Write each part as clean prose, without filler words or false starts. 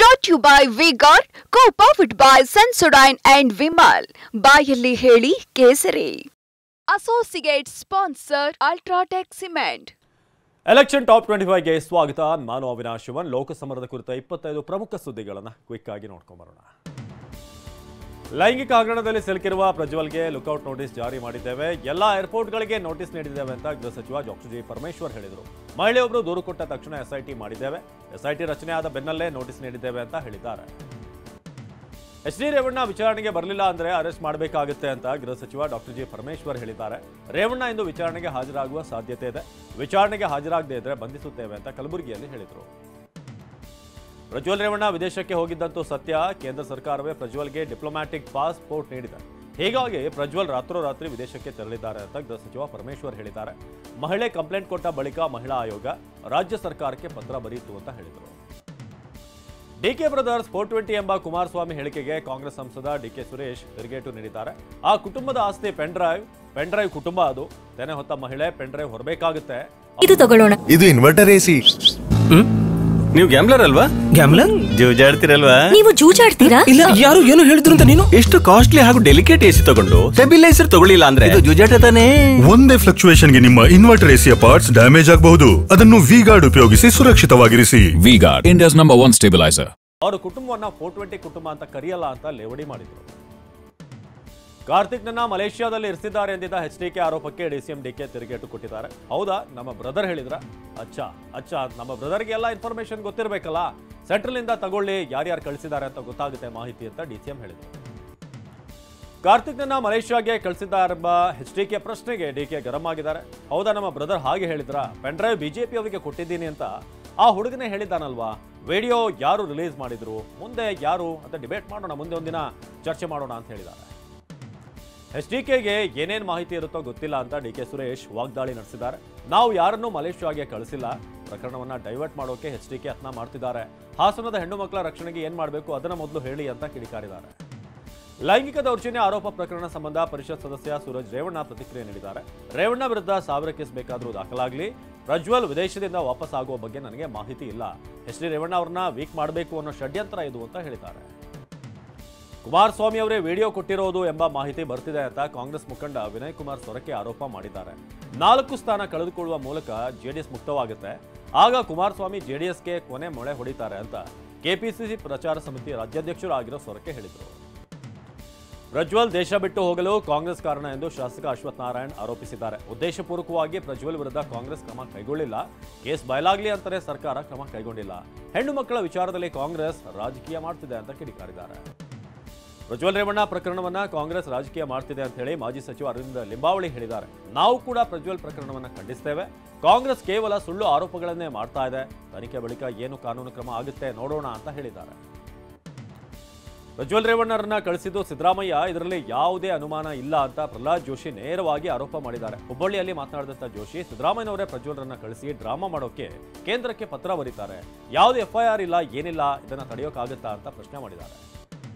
Brought to you by V-Guard, co-powered by Sensodyne and Vimal. ಬಾಯಲ್ಲಿ ಹೇಳಿ ಕೇಸರಿ. Associate sponsor Ultratech Cement. Election top 25 ಗೆ ಸ್ವಾಗತ. ನಾನು ಅವಿನಾಶ್ ಶಿವನ್. ಲೋಕಸಮರದ ಕುರಿತ 25 ಪ್ರಮುಖ ಸುದ್ದಿಗಳನ್ನು ಕ್ವಿಕ್ ಆಗಿ ನೋಡ್ಕೊಂಡು ಬರೋಣ. ಲೈಂಗಿಕ ಹಗರಣದಲ್ಲಿ ಸಿಲುಕಿರುವ ಪ್ರಜ್ವಲ್ಗೆ ಲುಕ್ಔಟ್ ನೋಟಿಸ್ ಜಾರಿ ಮಾಡಿದ್ದೇವೆ. ಎಲ್ಲಾ ಏರ್ಪೋರ್ಟ್ಗಳಿಗೆ ನೋಟಿಸ್ ನೀಡಿದ್ದೇವೆ ಅಂತ ಗೃಹ ಸಚಿವ ಡಾಕ್ಟರ್ ಜಿ ಪರಮೇಶ್ವರ್ ಹೇಳಿದರು. ಮಹಿಳೆಯೊಬ್ಬರು ದೂರು ಕೊಟ್ಟ ತಕ್ಷಣ ಎಸ್ಐಟಿ ಮಾಡಿದ್ದೇವೆ. ಎಸ್ಐಟಿ ರಚನೆ ಆದ ಬೆನ್ನಲ್ಲೇ ನೋಟಿಸ್ ನೀಡಿದ್ದೇವೆ ಅಂತ ಹೇಳಿದ್ದಾರೆ. ಎಚ್ ಡಿ ರೇವಣ್ಣ ವಿಚಾರಣೆಗೆ ಬರಲಿಲ್ಲ ಅಂದ್ರೆ ಅರೆಸ್ಟ್ ಮಾಡಬೇಕಾಗುತ್ತೆ ಅಂತ ಗೃಹ ಸಚಿವ ಡಾಕ್ಟರ್ ಜಿ ಪರಮೇಶ್ವರ್ ಹೇಳಿದ್ದಾರೆ. ರೇವಣ್ಣ ಇಂದು ವಿಚಾರಣೆಗೆ ಹಾಜರಾಗುವ ಸಾಧ್ಯತೆ ಇದೆ. ವಿಚಾರಣೆಗೆ ಹಾಜರಾಗದೇ ಇದ್ರೆ ಬಂಧಿಸುತ್ತೇವೆ ಅಂತ ಕಲಬುರಗಿಯಲ್ಲಿ ಹೇಳಿದರು. ಪ್ರಜ್ವಲ್ ರೇವಣ್ಣ ವಿದೇಶಕ್ಕೆ ಹೋಗಿದ್ದಂತೂ ಸತ್ಯ. ಕೇಂದ್ರ ಸರ್ಕಾರವೇ ಪ್ರಜ್ವಲ್ಗೆ ಡಿಪ್ಲೊಮ್ಯಾಟಿಕ್ ಪಾಸ್ಪೋರ್ಟ್ ನೀಡಿದೆ. ಹೀಗಾಗಿ ಪ್ರಜ್ವಲ್ ರಾತ್ರೋರಾತ್ರಿ ವಿದೇಶಕ್ಕೆ ತೆರಳಿದ್ದಾರೆ ಅಂತ ಗೃಹ ಸಚಿವ ಪರಮೇಶ್ವರ್ ಹೇಳಿದ್ದಾರೆ. ಮಹಿಳೆ ಕಂಪ್ಲೇಂಟ್ ಕೊಟ್ಟ ಬಳಿಕ ಮಹಿಳಾ ಆಯೋಗ ರಾಜ್ಯ ಸರ್ಕಾರಕ್ಕೆ ಪತ್ರ ಬರೆಯಿತು ಅಂತ ಹೇಳಿದರು. ಡಿಕೆ ಬ್ರದರ್ಸ್ 420 ಎಂಬ ಕುಮಾರಸ್ವಾಮಿ ಹೇಳಿಕೆಗೆ ಕಾಂಗ್ರೆಸ್ ಸಂಸದ ಡಿಕೆ ಸುರೇಶ್ ತಿರುಗೇಟು ನೀಡಿದ್ದಾರೆ. ಆ ಕುಟುಂಬದ ಆಸ್ತಿ ಪೆನ್ ಡ್ರೈವ್ ಕುಟುಂಬ ಅದು. ತೆನೆ ಹೊತ್ತ ಮಹಿಳೆ ಪೆನ್ ಡ್ರೈವ್ ಹೊರಬೇಕಾಗುತ್ತೆ. ಇದು ತಗೊಳ್ಳೋಣ. ಇದು ಇನ್ವರ್ಟರ್ ಎಸಿ. ನೀವು ಗ್ಯಾಮ್ಲರ್ ಅಲ್ವಾ? ಗ್ಯಾಮ್ಲರ್ ಜೂಜಾಡ್ತಿರಲ್ವಾ? ನೀವು ಜೂಜಾಡ್ತೀರಾ? ಇಲ್ಲ, ಯಾರು ಏನು ಹೇಳಿದ್ರು ಅಂತ ನೀನು ಎಷ್ಟು ಕಾಸ್ಟ್ಲಿ ಹಾಗೂ ಡೆಲಿಕೇಟ್ ಎಸಿ ತಗೊಂಡು ಸ್ಟೆಬಿಲೈಸರ್ ತಗೊಳ್ಳಿಲ್ಲ ಅಂದ್ರೆ ಇದು ಜೂಜಾಟ ತಾನೇ. ಒಂದೇ ಫ್ಲಕ್ಚುಯೇಷನ್ ಗೆ ನಿಮ್ಮ ಇನ್ವರ್ಟರ್ ಎಸಿಯ ಪಾರ್ಟ್ಸ್ ಡ್ಯಾಮೇಜ್ ಆಗಬಹುದು. ಅದನ್ನು ವಿ-ಗಾರ್ಡ್ ಉಪಯೋಗಿಸಿ ಸುರಕ್ಷಿತವಾಗಿರಿಸಿ. V-Guard, India's number 1 stabiliser. ಅವರು ಕುಟುಂಬವನ್ನ 420 ಕುಟುಂಬ ಅಂತ ಕರೆಯಲ್ಲ ಅಂತ ಲೇವಡಿ ಮಾಡಿದ್ರು. ಕಾರ್ತಿಕ್ನನ್ನ ಮಲೇಷ್ಯಾದಲ್ಲಿ ಇರಿಸಿದ್ದಾರೆ ಎಂದಿದ್ದ ಎಚ್ಡಿಕೆ ಆರೋಪಕ್ಕೆ ಡಿಸಿಎಂ ಡಿಕೆ ತಿರುಗೇಟು ಕೊಟ್ಟಿದ್ದಾರೆ. ಹೌದಾ, ನಮ್ಮ ಬ್ರದರ್ ಹೇಳಿದ್ರ? ಅಚ್ಚಾ ನಮ್ಮ ಬ್ರದರ್ಗೆ ಎಲ್ಲ ಇನ್ಫಾರ್ಮೇಶನ್ ಗೊತ್ತಿರಬೇಕಲ್ಲ. ಸೆಂಟ್ರಲ್ ಇಂದ ತಗೊಳ್ಳಿ, ಯಾರ್ಯಾರು ಕಳಿಸಿದ್ದಾರೆ ಅಂತ ಗೊತ್ತಾಗುತ್ತೆ ಮಾಹಿತಿ ಅಂತ ಡಿಸಿಎಂ ಹೇಳಿದರು. ಕಾರ್ತಿಕ್ನನ್ನ ಮಲೇಷ್ಯಾಗೆ ಕಳಿಸಿದ್ದಾರೆಂಬ ಎಚ್ಡಿಕೆ ಪ್ರಶ್ನೆಗೆ ಡಿಕೆ ಗರಂ ಆಗಿದ್ದಾರೆ. ಹೌದಾ, ನಮ್ಮ ಬ್ರದರ್ ಹಾಗೆ ಹೇಳಿದ್ರ? ಪೆನ್ ಡ್ರೈವ್ ಬಿಜೆಪಿ ಅವರಿಗೆ ಕೊಟ್ಟಿದ್ದೀನಿ ಅಂತ ಆ ಹುಡುಗನೇ ಹೇಳಿದ್ದಾನಲ್ವಾ? ವಿಡಿಯೋ ಯಾರು ರಿಲೀಸ್ ಮಾಡಿದ್ರು, ಮುಂದೆ ಯಾರು ಅಂತ ಡಿಬೇಟ್ ಮಾಡೋಣ, ಮುಂದೆ ಒಂದಿನ ಚರ್ಚೆ ಮಾಡೋಣ ಅಂತ ಹೇಳಿದ್ದಾರೆ. ಎಚ್ಡಿಕೆಗೆ ಏನೇನು ಮಾಹಿತಿ ಇರುತ್ತೋ ಗೊತ್ತಿಲ್ಲ ಅಂತ ಡಿಕೆ ಸುರೇಶ್ ವಾಗ್ದಾಳಿ ನಡೆಸಿದ್ದಾರೆ. ನಾವು ಯಾರನ್ನೂ ಮಲೇಷ್ಯಾಗೆ ಕಳಿಸಿಲ್ಲ. ಪ್ರಕರಣವನ್ನ ಡೈವರ್ಟ್ ಮಾಡೋಕೆ ಎಚ್ಡಿಕೆ ಯತ್ನ ಮಾಡ್ತಿದ್ದಾರೆ. ಹಾಸನದ ಹೆಣ್ಣು ಮಕ್ಕಳ ರಕ್ಷಣೆಗೆ ಏನ್ ಮಾಡಬೇಕು ಅದನ್ನ ಮೊದಲು ಹೇಳಿ ಅಂತ ಕಿಡಿಕಾರಿದ್ದಾರೆ. ಲೈಂಗಿಕ ದೌರ್ಜನ್ಯ ಆರೋಪ ಪ್ರಕರಣ ಸಂಬಂಧ ಪರಿಷತ್ ಸದಸ್ಯ ಸೂರಜ್ ರೇವಣ್ಣ ಪ್ರತಿಕ್ರಿಯೆ ನೀಡಿದ್ದಾರೆ. ರೇವಣ್ಣ ವಿರುದ್ಧ 1000 ಕೇಸ್ ಬೇಕಾದರೂ ದಾಖಲಾಗಲಿ. ಪ್ರಜ್ವಲ್ ವಿದೇಶದಿಂದ ವಾಪಸ್ ಆಗುವ ಬಗ್ಗೆ ನನಗೆ ಮಾಹಿತಿ ಇಲ್ಲ. ಎಚ್ ಡಿ ರೇವಣ್ಣ ಅವ್ರನ್ನ ವೀಕ್ ಮಾಡಬೇಕು ಅನ್ನೋ ಷಡ್ಯಂತ್ರ ಇದು ಅಂತ ಹೇಳಿದ್ದಾರೆ. ಕುಮಾರಸ್ವಾಮಿ ಅವರೇ ವಿಡಿಯೋ ಕೊಟ್ಟಿರೋದು ಎಂಬ ಮಾಹಿತಿ ಬರ್ತಿದೆ ಅಂತ ಕಾಂಗ್ರೆಸ್ ಮುಖಂಡ ವಿನಯ್ ಕುಮಾರ್ ಸೊರಕೆ ಆರೋಪ ಮಾಡಿದ್ದಾರೆ. 4 ಸ್ಥಾನ ಕಳೆದುಕೊಳ್ಳುವ ಮೂಲಕ ಜೆಡಿಎಸ್ ಮುಕ್ತವಾಗುತ್ತೆ. ಆಗ ಕುಮಾರಸ್ವಾಮಿ ಜೆಡಿಎಸ್ಗೆ ಕೊನೆ ಮೊಳೆ ಹೊಡಿತಾರೆ ಅಂತ ಕೆಪಿಸಿಸಿ ಪ್ರಚಾರ ಸಮಿತಿ ರಾಜ್ಯಾಧ್ಯಕ್ಷರು ಆಗಿರೋ ಸೊರಕೆ ಹೇಳಿದರು. ಪ್ರಜ್ವಲ್ ದೇಶ ಬಿಟ್ಟು ಹೋಗಲು ಕಾಂಗ್ರೆಸ್ ಕಾರಣ ಎಂದು ಶಾಸಕ ಅಶ್ವಥ್ ನಾರಾಯಣ್ ಆರೋಪಿಸಿದ್ದಾರೆ. ಉದ್ದೇಶಪೂರ್ವಕವಾಗಿ ಪ್ರಜ್ವಲ್ ವಿರುದ್ಧ ಕಾಂಗ್ರೆಸ್ ಕ್ರಮ ಕೈಗೊಳ್ಳಿಲ್ಲ. ಕೇಸ್ ಬಯಲಾಗಲಿ ಅಂತಾರೆ ಸರ್ಕಾರ ಕ್ರಮ ಕೈಗೊಂಡಿಲ್ಲ. ಹೆಣ್ಣು ಮಕ್ಕಳ ವಿಚಾರದಲ್ಲಿ ಕಾಂಗ್ರೆಸ್ ರಾಜಕೀಯ ಮಾಡ್ತಿದೆ ಅಂತ ಕಿಡಿಕಾರಿದ್ದಾರೆ. ಪ್ರಜ್ವಲ್ ರೇವಣ್ಣ ಪ್ರಕರಣವನ್ನ ಕಾಂಗ್ರೆಸ್ ರಾಜಕೀಯ ಮಾಡ್ತಿದೆ ಅಂತ ಹೇಳಿ ಮಾಜಿ ಸಚಿವ ಅರವಿಂದ ಲಿಂಬಾವಳಿ ಹೇಳಿದ್ದಾರೆ. ನಾವು ಕೂಡ ಪ್ರಜ್ವಲ್ ಪ್ರಕರಣವನ್ನ ಖಂಡಿಸ್ತೇವೆ. ಕಾಂಗ್ರೆಸ್ ಕೇವಲ ಸುಳ್ಳು ಆರೋಪಗಳನ್ನೇ ಮಾಡ್ತಾ ಇದೆ. ತನಿಖೆ ಬಳಿಕ ಏನು ಕಾನೂನು ಕ್ರಮ ಆಗುತ್ತೆ ನೋಡೋಣ ಅಂತ ಹೇಳಿದ್ದಾರೆ. ಪ್ರಜ್ವಲ್ ರೇವಣ್ಣರನ್ನ ಕಳಿಸಿದ್ದು ಸಿದ್ದರಾಮಯ್ಯ, ಇದರಲ್ಲಿ ಯಾವುದೇ ಅನುಮಾನ ಇಲ್ಲ ಅಂತ ಪ್ರಹ್ಲಾದ್ ಜೋಶಿ ನೇರವಾಗಿ ಆರೋಪ ಮಾಡಿದ್ದಾರೆ. ಹುಬ್ಬಳ್ಳಿಯಲ್ಲಿ ಮಾತನಾಡಿದಂತ ಜೋಶಿ, ಸಿದ್ದರಾಮಯ್ಯನವರೇ ಪ್ರಜ್ವಲ್ರನ್ನ ಕಳಿಸಿ ಡ್ರಾಮಾ ಮಾಡೋಕೆ ಕೇಂದ್ರಕ್ಕೆ ಪತ್ರ ಬರೀತಾರೆ. ಯಾವುದೇ ಎಫ್ಐಆರ್ ಇಲ್ಲ, ಏನಿಲ್ಲ, ಇದನ್ನ ತಡೆಯೋಕ್ಕಾಗುತ್ತಾ ಅಂತ ಪ್ರಶ್ನೆ ಮಾಡಿದ್ದಾರೆ.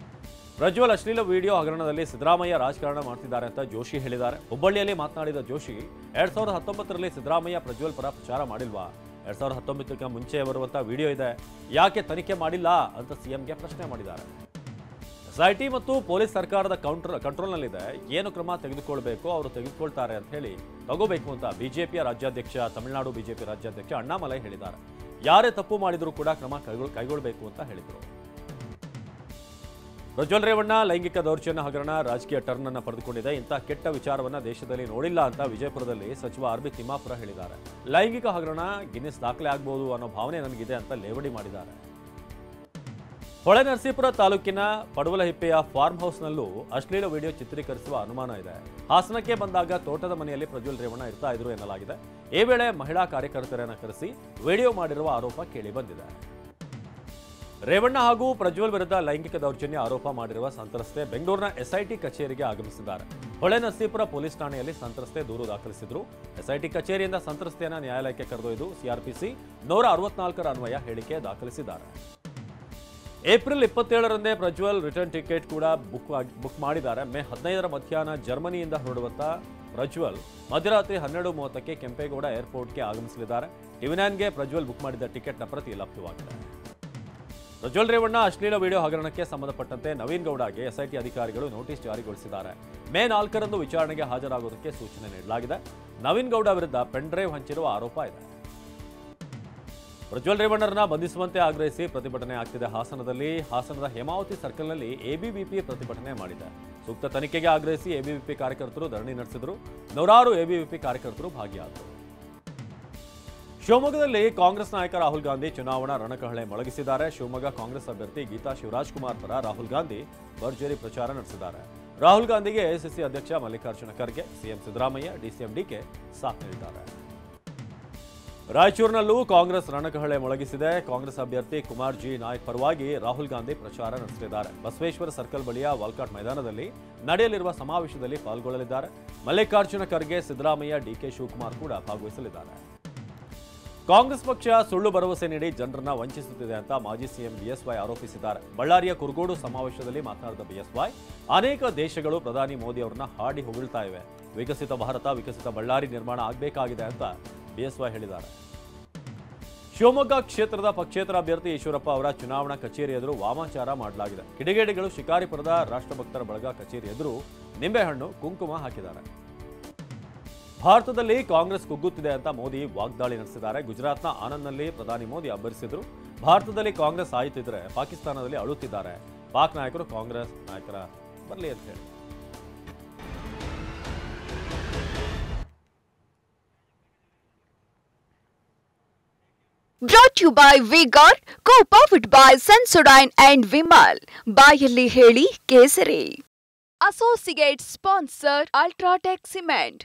ಪ್ರಜ್ವಲ್ ಅಶ್ಲೀಲ ವಿಡಿಯೋ ಹಗರಣದಲ್ಲಿ ಸಿದ್ದರಾಮಯ್ಯ ರಾಜಕಾರಣ ಮಾಡ್ತಿದ್ದಾರೆ ಅಂತ ಜೋಶಿ ಹೇಳಿದ್ದಾರೆ. ಹುಬ್ಬಳ್ಳಿಯಲ್ಲಿ ಮಾತನಾಡಿದ ಜೋಶಿ, 2019ರಲ್ಲಿ ಸಿದ್ದರಾಮಯ್ಯ ಪ್ರಜ್ವಲ್ ಪರ ಪ್ರಚಾರ ಮಾಡಿಲ್ವಾ? 2019ಕ್ಕೆ ಮುಂಚೆ ಬರುವಂತಹ ವಿಡಿಯೋ ಇದೆ, ಯಾಕೆ ತನಿಖೆ ಮಾಡಿಲ್ಲ ಅಂತ ಸಿಎಂಗೆ ಪ್ರಶ್ನೆ ಮಾಡಿದ್ದಾರೆ. ಎಸ್ಐಟಿ ಮತ್ತು ಪೊಲೀಸ್ ಸರ್ಕಾರದ ಕಂಟ್ರೋಲ್ನಲ್ಲಿದೆ. ಏನು ಕ್ರಮ ತೆಗೆದುಕೊಳ್ಬೇಕು ಅವರು ತೆಗೆದುಕೊಳ್ತಾರೆ ಅಂತ ಹೇಳಿ ತಗೋಬೇಕು ಅಂತ ಬಿಜೆಪಿಯ ರಾಜ್ಯಾಧ್ಯಕ್ಷ, ತಮಿಳುನಾಡು ಬಿಜೆಪಿ ರಾಜ್ಯಾಧ್ಯಕ್ಷ ಅಣ್ಣಾಮಲೈ ಹೇಳಿದ್ದಾರೆ. ಯಾರೇ ತಪ್ಪು ಮಾಡಿದರೂ ಕೂಡ ಕ್ರಮ ಕೈಗೊಳ್ಳಬೇಕು ಅಂತ ಹೇಳಿದರು. ಪ್ರಜ್ವಲ್ ರೇವಣ್ಣ ಲೈಂಗಿಕ ದೌರ್ಜನ್ಯ ಹಗರಣ ರಾಜಕೀಯ ಟರ್ನ್ ಅನ್ನು ಪಡೆದುಕೊಂಡಿದೆ. ಇಂಥ ಕೆಟ್ಟ ವಿಚಾರವನ್ನ ದೇಶದಲ್ಲಿ ನೋಡಿಲ್ಲ ಅಂತ ವಿಜಯಪುರದಲ್ಲಿ ಸಚಿವ ಆರ್.ಬಿ. ತಿಮ್ಮಾಪುರ ಹೇಳಿದ್ದಾರೆ. ಲೈಂಗಿಕ ಹಗರಣ ಗಿನ್ನಿಸ್ ದಾಖಲೆ ಆಗಬಹುದು ಅನ್ನೋ ಭಾವನೆ ನನಗಿದೆ ಅಂತ ಲೇವಡಿ ಮಾಡಿದ್ದಾರೆ. ಹೊಳೆನರಸೀಪುರ ತಾಲೂಕಿನ ಪಡುವಲಹಿಪ್ಪೆಯ ಫಾರ್ಮ್ ಹೌಸ್ನಲ್ಲೂ ಅಶ್ಲೀಲ ವಿಡಿಯೋ ಚಿತ್ರೀಕರಿಸುವ ಅನುಮಾನ ಇದೆ. ಹಾಸನಕ್ಕೆ ಬಂದಾಗ ತೋಟದ ಮನೆಯಲ್ಲಿ ಪ್ರಜ್ವಲ್ ರೇವಣ್ಣ ಇರ್ತಾ ಇದ್ರು ಎನ್ನಲಾಗಿದೆ. ಈ ವೇಳೆ ಮಹಿಳಾ ಕಾರ್ಯಕರ್ತರನ್ನು ಕರೆಸಿ ವಿಡಿಯೋ ಮಾಡಿರುವ ಆರೋಪ ಕೇಳಿ ಬಂದಿದೆ. ರೇವಣ್ಣ ಹಾಗೂ ಪ್ರಜ್ವಲ್ ವಿರುದ್ಧ ಲೈಂಗಿಕ ದೌರ್ಜನ್ಯ ಆರೋಪ ಮಾಡಿರುವ ಸಂತ್ರಸ್ತೆ ಬೆಂಗಳೂರಿನ ಎಸ್ಐಟಿ ಕಚೇರಿಗೆ ಆಗಮಿಸಿದ್ದಾರೆ. ಹೊಳೆನರಸೀಪುರ ಪೊಲೀಸ್ ಠಾಣೆಯಲ್ಲಿ ಸಂತ್ರಸ್ತೆ ದೂರು ದಾಖಲಿಸಿದ್ರು. ಎಸ್ಐಟಿ ಕಚೇರಿಯಿಂದ ಸಂತ್ರಸ್ತೆಯನ್ನ ನ್ಯಾಯಾಲಯಕ್ಕೆ ಕರೆದೊಯ್ದು ಸಿಆರ್ಪಿಸಿ 164ರ ಅನ್ವಯ ಹೇಳಿಕೆ ದಾಖಲಿಸಿದ್ದಾರೆ. ಏಪ್ರಿಲ್ 27ರಂದೇ ಪ್ರಜ್ವಲ್ ರಿಟರ್ನ್ ಟಿಕೆಟ್ ಕೂಡ ಬುಕ್ ಮಾಡಿದ್ದಾರೆ. ಮೇ 15ರ ಮಧ್ಯಾಹ್ನ ಜರ್ಮನಿಯಿಂದ ಹೊರಡುವಂತ ಪ್ರಜ್ವಲ್ ಮಧ್ಯರಾತ್ರಿ 12:30ಕ್ಕೆ ಕೆಂಪೇಗೌಡ ಏರ್ಪೋರ್ಟ್ಗೆ ಆಗಮಿಸಲಿದ್ದಾರೆ. ಟಿವಿ9ಗೆ ಪ್ರಜ್ವಲ್ ಬುಕ್ ಮಾಡಿದ ಟಿಕೆಟ್ನ ಪ್ರತಿ ಲಭ್ಯವಾಗಿದೆ. ಪ್ರಜ್ವಲ್ ರೇವಣ್ಣ ಅಶ್ಲೀಲ ವಿಡಿಯೋ ಹಗರಣಕ್ಕೆ ಸಂಬಂಧಪಟ್ಟಂತೆ ನವೀನ್ ಗೌಡಗೆ ಎಸ್ಐಟಿ ಅಧಿಕಾರಿಗಳು ನೋಟಿಸ್ ಜಾರಿಗೊಳಿಸಿದ್ದಾರೆ. ಮೇ 4ರಂದು ವಿಚಾರಣೆಗೆ ಹಾಜರಾಗುವುದಕ್ಕೆ ಸೂಚನೆ ನೀಡಲಾಗಿದೆ. ನವೀನ್ ಗೌಡ ವಿರುದ್ಧ ಪೆನ್ ಡ್ರೈವ್ ಹಂಚಿರುವ ಆರೋಪ ಇದೆ. ಪ್ರಜ್ವಲ್ ರೇವಣ್ಣರನ್ನ ಬಂಧಿಸುವಂತೆ ಆಗ್ರಹಿಸಿ ಪ್ರತಿಭಟನೆ ಆಗ್ತಿದೆ. ಹಾಸನದ ಹೇಮಾವತಿ ಸರ್ಕಲ್ನಲ್ಲಿ ಎಬಿವಿಪಿ ಪ್ರತಿಭಟನೆ ಮಾಡಿದೆ. ಸೂಕ್ತ ತನಿಖೆಗೆ ಆಗ್ರಹಿಸಿ ಎಬಿವಿಪಿ ಕಾರ್ಯಕರ್ತರು ಧರಣಿ ನಡೆಸಿದರು. ನೂರಾರು ಎಬಿವಿಪಿ ಕಾರ್ಯಕರ್ತರು ಭಾಗಿಯಾದರು. ಶಿವಮೊಗ್ಗದಲ್ಲಿ ಕಾಂಗ್ರೆಸ್ ನಾಯಕ ರಾಹುಲ್ ಗಾಂಧಿ ಚುನಾವಣಾ ರಣಕಹಳೆ ಮೊಳಗಿಸಿದ್ದಾರೆ. ಶಿವಮೊಗ್ಗ ಕಾಂಗ್ರೆಸ್ ಅಭ್ಯರ್ಥಿ ಗೀತಾ ಶಿವರಾಜ್ ಕುಮಾರ್ ಪರ ರಾಹುಲ್ ಗಾಂಧಿ ಭರ್ಜರಿ ಪ್ರಚಾರ ನಡೆಸಿದ್ದಾರೆ. ರಾಹುಲ್ ಗಾಂಧಿಗೆ ಎಐಸಿಸಿ ಅಧ್ಯಕ್ಷ Mallikarjuna Kharge, CM Siddaramaiah, DCM DK ಸಾಥ್ ನೀಡಿದ್ದಾರೆ. ರಾಯಚೂರಿನಲ್ಲೂ ಕಾಂಗ್ರೆಸ್ ರಣಕಹಳೆ ಮೊಳಗಿಸಿದೆ. ಕಾಂಗ್ರೆಸ್ ಅಭ್ಯರ್ಥಿ ಕುಮಾರ್ ಜಿ ನಾಯಕ್ ಪರವಾಗಿ ರಾಹುಲ್ ಗಾಂಧಿ ಪ್ರಚಾರ ನಡೆಸಲಿದ್ದಾರೆ. ಬಸವೇಶ್ವರ ಸರ್ಕಲ್ ಬಳಿಯ ವಾಲ್ಕಾಟ್ ಮೈದಾನದಲ್ಲಿ ನಡೆಯಲಿರುವ ಸಮಾವೇಶದಲ್ಲಿ ಪಾಲ್ಗೊಳ್ಳಲಿದ್ದಾರೆ. ಮಲ್ಲಿಕಾರ್ಜುನ ಖರ್ಗೆ, ಸಿದ್ದರಾಮಯ್ಯ, ಡಿಕೆ ಶಿವಕುಮಾರ್ ಕೂಡ ಭಾಗವಹಿಸಲಿದ್ದಾರೆ. ಕಾಂಗ್ರೆಸ್ ಪಕ್ಷ ಸುಳ್ಳು ಭರವಸೆ ನೀಡಿ ಜನರನ್ನ ವಂಚಿಸುತ್ತಿದೆ ಅಂತ ಮಾಜಿ ಸಿಎಂ ಬಿಎಸ್ವೈ ಆರೋಪಿಸಿದ್ದಾರೆ. ಬಳ್ಳಾರಿಯ ಕುರುಗೋಡು ಸಮಾವೇಶದಲ್ಲಿ ಮಾತನಾಡಿದ ಬಿಎಸ್ವೈ, ಅನೇಕ ದೇಶಗಳು ಪ್ರಧಾನಿ ಮೋದಿ ಅವರನ್ನ ಹಾಡಿ ಹೊಗಳ್ತಾ ಇವೆ. ವಿಕಸಿತ ಭಾರತ, ವಿಕಸಿತ ಬಳ್ಳಾರಿ ನಿರ್ಮಾಣ ಆಗಬೇಕಾಗಿದೆ ಅಂತ ಬಿಎಸ್ವೈ ಹೇಳಿದ್ದಾರೆ. ಶಿವಮೊಗ್ಗ ಕ್ಷೇತ್ರದ ಪಕ್ಷೇತರ ಅಭ್ಯರ್ಥಿ ಈಶ್ವರಪ್ಪ ಅವರ ಚುನಾವಣಾ ಕಚೇರಿ ಎದುರು ವಾಮಾಚಾರ ಮಾಡಲಾಗಿದೆ. ಕಿಡಿಗೇಡಿಗಳು ಶಿಕಾರಿಪುರದ ರಾಷ್ಟ್ರಭಕ್ತರ ಬಳಗ ಕಚೇರಿ ಎದುರು ನಿಂಬೆಹಣ್ಣು, ಕುಂಕುಮ ಹಾಕಿದ್ದಾರೆ. ಭಾರತದಲ್ಲಿ ಕಾಂಗ್ರೆಸ್ ಕುಗ್ಗುತ್ತಿದೆ ಅಂತ ಮೋದಿ ವಾಗ್ದಾಳಿ ನಡೆಸಿದ್ದಾರೆ. ಗುಜರಾತ್ನ ಆನಂದ್ನಲ್ಲಿ ಪ್ರಧಾನಿ ಮೋದಿ ಅಬ್ಬರಿಸಿದ್ರು. ಭಾರತದಲ್ಲಿ ಕಾಂಗ್ರೆಸ್ ಆಯುತ್ತಿದ್ರೆ ಪಾಕಿಸ್ತಾನದಲ್ಲಿ ಅಳುತ್ತಿದ್ದಾರೆ. ಪಾಕ್ ನಾಯಕರು ಕಾಂಗ್ರೆಸ್ ನಾಯಕರ ಬರಲಿ ಅಂತ ಹೇಳಿ. Brought to you by V-Guard, co-powered by Sensodyne and Vimal. ಬಾಯಲ್ಲಿ ಹೇಳಿ ಕೇಸರಿ. Associate sponsor Ultratech Cement.